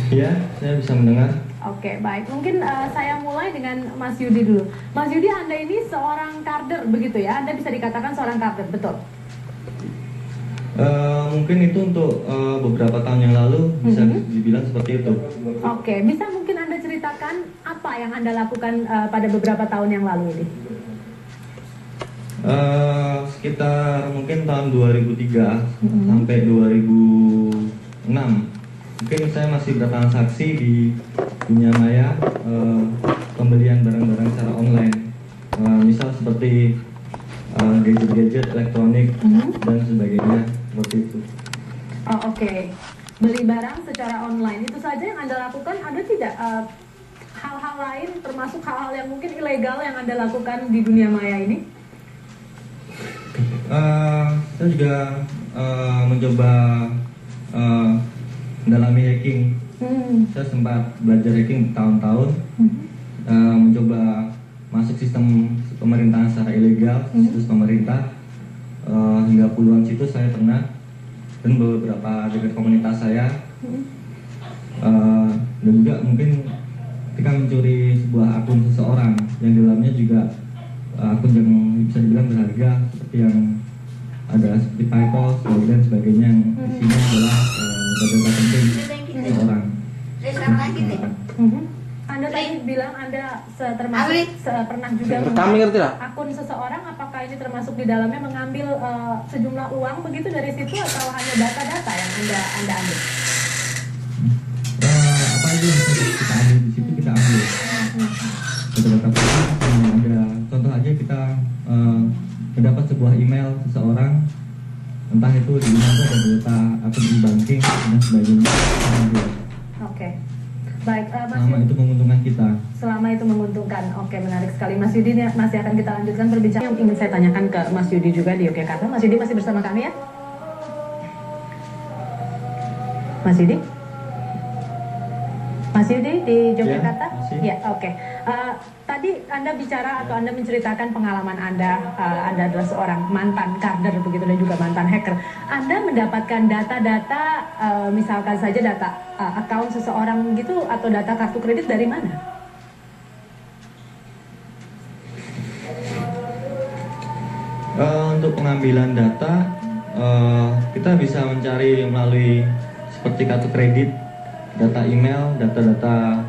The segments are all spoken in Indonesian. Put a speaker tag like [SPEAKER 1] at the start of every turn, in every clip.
[SPEAKER 1] Iya, saya bisa mendengar.
[SPEAKER 2] Oke, baik. Mungkin saya mulai dengan Mas Yudi dulu. Mas Yudi, Anda ini seorang kader begitu ya? Anda bisa dikatakan seorang kader, betul?
[SPEAKER 1] Mungkin itu untuk beberapa tahun yang lalu bisa dibilang seperti itu.
[SPEAKER 2] Oke, bisa mungkin Anda ceritakan apa yang Anda lakukan pada beberapa tahun yang lalu ini?
[SPEAKER 1] Sekitar mungkin tahun 2003 sampai 2006, mungkin saya masih bertransaksi di dunia maya, pembelian barang-barang secara online, misal seperti gadget-gadget elektronik dan sebagainya, seperti itu.
[SPEAKER 2] Oh, oke. Beli barang secara online itu saja yang Anda lakukan? Ada tidak hal-hal lain termasuk hal-hal yang mungkin ilegal yang Anda lakukan di dunia maya ini?
[SPEAKER 1] Saya juga mencoba mendalami hacking. Saya sempat belajar hacking bertahun-tahun, mencoba masuk sistem pemerintahan secara ilegal, situs pemerintah, hingga puluhan situs saya pernah, dan beberapa dekat komunitas saya, dan juga mungkin ketika mencuri sebuah akun seseorang yang di dalamnya juga akun yang bisa dibilang berharga, seperti yang ada seperti PayPal dan sebagainya, yang isinya adalah data-data penting seseorang.
[SPEAKER 2] Anda tadi bilang Anda termasuk pernah juga mengambil akun seseorang. Apakah ini termasuk di dalamnya mengambil sejumlah uang begitu dari situ, atau hanya data-data yang Anda ambil?
[SPEAKER 1] Apa aja yang bisa kita ambil di situ, kita ambil data-data penting yang ada. Contoh aja, kita mendapat sebuah email seseorang, entah itu di email itu ada data akun e-banking dan sebagainya.
[SPEAKER 2] Oke. Baik,
[SPEAKER 1] selama itu menguntungkan kita.
[SPEAKER 2] Selama itu menguntungkan. Oke, menarik sekali. Mas Yudi, masih akan kita lanjutkan perbincangan yang ingin saya tanyakan ke Mas Yudi juga di Yogyakarta. Mas Yudi masih bersama kami ya? Mas Yudi? Mas Yudi di Yogyakarta? Ya, oke. Tadi Anda bicara atau Anda menceritakan pengalaman Anda adalah seorang mantan kader begitu, dan juga mantan hacker. Anda mendapatkan data-data, misalkan saja data akun seseorang gitu, atau data kartu kredit dari mana?
[SPEAKER 1] Untuk pengambilan data, kita bisa mencari melalui seperti kartu kredit, data email, data-data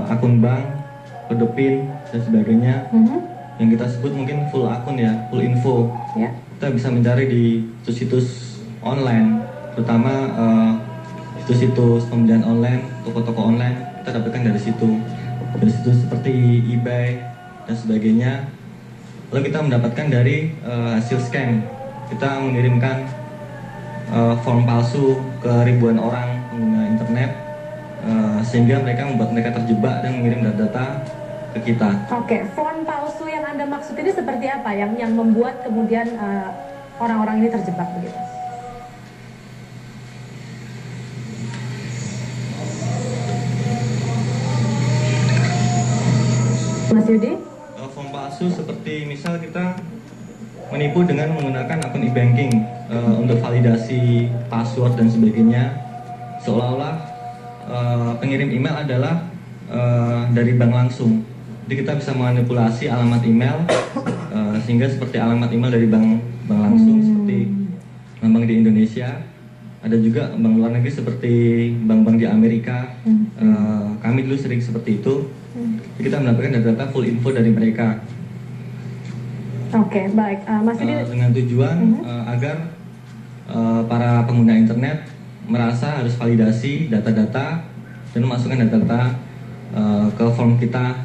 [SPEAKER 1] akun bank, kode PIN dan sebagainya, yang kita sebut mungkin full akun ya, full info. Kita bisa mencari di situs-situs online, terutama situs-situs pembelian online, toko-toko online, kita dapatkan dari situ, dari situs seperti eBay dan sebagainya. Lalu kita mendapatkan dari hasil scan, kita mengirimkan form palsu ke ribuan orang pengguna internet, sehingga membuat mereka terjebak dan mengirim data-data ke kita.
[SPEAKER 2] Oke, form palsu yang Anda maksud ini seperti apa? Yang membuat kemudian orang-orang ini terjebak begitu? Mas Yudi?
[SPEAKER 1] Form palsu seperti misal kita menipu dengan menggunakan akun e-banking untuk validasi password dan sebagainya, seolah-olah pengirim email adalah dari bank langsung. Jadi kita bisa memanipulasi alamat email sehingga seperti alamat email dari bank langsung, seperti bank di Indonesia. Ada juga bank luar negeri seperti bank-bank di Amerika. Kami dulu sering seperti itu. Jadi kita mendapatkan data-data full info dari mereka.
[SPEAKER 2] Oke, baik. Mas Yudi,
[SPEAKER 1] dengan tujuan agar para pengguna internet merasa harus validasi data-data dan memasukkan data-data ke form kita.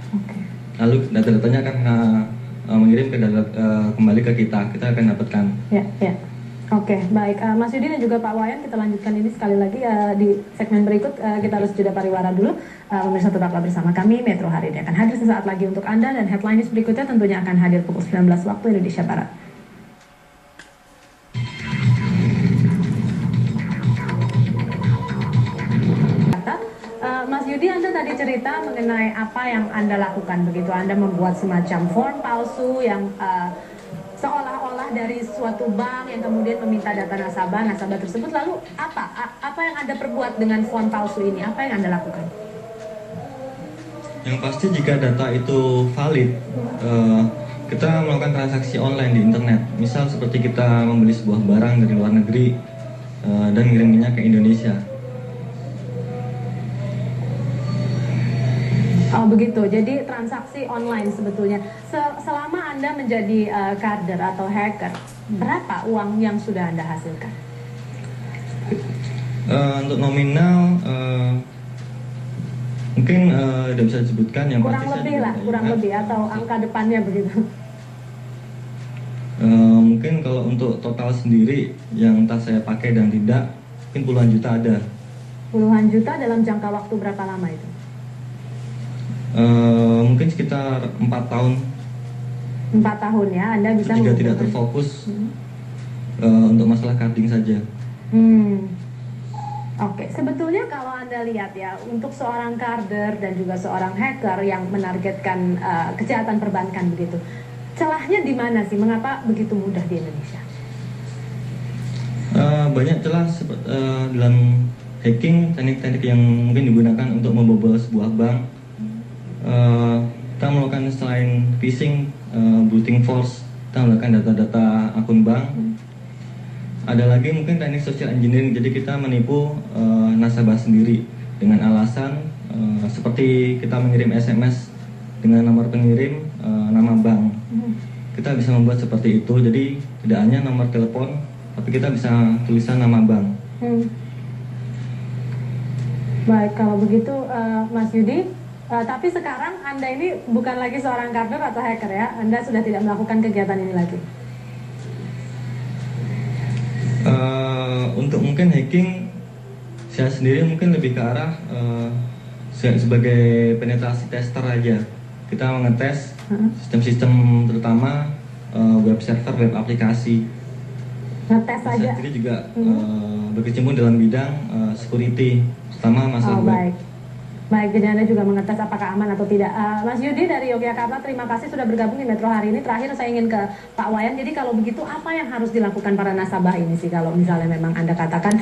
[SPEAKER 1] Lalu data-datanya akan mengirim ke kembali ke kita akan dapatkan.
[SPEAKER 2] Ya. Oke, baik. Mas Yudi dan juga Pak Wayan, kita lanjutkan ini sekali lagi di segmen berikut. Kita harus jeda pariwara dulu. Pemirsa, tetaplah bersama kami. Metro hari ini akan hadir sesaat lagi untuk Anda, dan headline news berikutnya tentunya akan hadir pukul 19 waktu Indonesia Barat. Mas Yudi, Anda tadi cerita mengenai apa yang Anda lakukan begitu. Anda membuat semacam form palsu yang seolah-olah dari suatu bank yang kemudian meminta data nasabah tersebut, lalu apa yang Anda perbuat dengan form palsu ini? Apa yang Anda lakukan?
[SPEAKER 1] Yang pasti jika data itu valid, kita melakukan transaksi online di internet. Misal seperti kita membeli sebuah barang dari luar negeri dan ngiriminnya ke Indonesia.
[SPEAKER 2] Oh begitu, jadi transaksi online sebetulnya. Selama Anda menjadi carder atau hacker, berapa uang yang sudah Anda hasilkan?
[SPEAKER 1] Untuk nominal, mungkin tidak bisa disebutkan. Yang
[SPEAKER 2] kurang lebih lah, kurang lebih, atau angka depannya begitu.
[SPEAKER 1] Mungkin kalau untuk total sendiri yang tas saya pakai dan tidak, mungkin puluhan juta ada.
[SPEAKER 2] Puluhan juta dalam jangka waktu berapa lama itu?
[SPEAKER 1] Mungkin sekitar 4 tahun.
[SPEAKER 2] 4 tahun ya, Anda bisa
[SPEAKER 1] jika tidak terfokus untuk masalah carding saja.
[SPEAKER 2] Oke, sebetulnya kalau Anda lihat ya, untuk seorang carder dan juga seorang hacker yang menargetkan kejahatan perbankan begitu, celahnya di mana sih? Mengapa begitu mudah di Indonesia?
[SPEAKER 1] Banyak celah dalam hacking, teknik-teknik yang mungkin digunakan untuk membobol sebuah bank. Kita melakukan selain phishing, brute force, kita melakukan data-data akun bank. Ada lagi mungkin teknik social engineering, jadi kita menipu nasabah sendiri dengan alasan seperti kita mengirim SMS dengan nomor pengirim nama bank. Kita bisa membuat seperti itu, jadi tidak hanya nomor telepon, tapi kita bisa tulisan nama bank.
[SPEAKER 2] Baik, kalau begitu Mas Yudi, tapi sekarang Anda ini bukan lagi seorang carder atau hacker ya? Anda sudah tidak melakukan kegiatan ini lagi?
[SPEAKER 1] Untuk mungkin hacking, saya sendiri mungkin lebih ke arah sebagai penetrasi tester aja. Kita mengetes sistem-sistem, terutama web server, web aplikasi.
[SPEAKER 2] Ngetes aja?
[SPEAKER 1] Saya sendiri juga berkecimpung dalam bidang security, terutama masalah web.
[SPEAKER 2] Baik, jadi Anda juga mengetes apakah aman atau tidak. Mas Yudi dari Yogyakarta, terima kasih sudah bergabung di Metro hari ini. Terakhir saya ingin ke Pak Wayan, jadi kalau begitu apa yang harus dilakukan para nasabah ini sih, kalau misalnya memang Anda katakan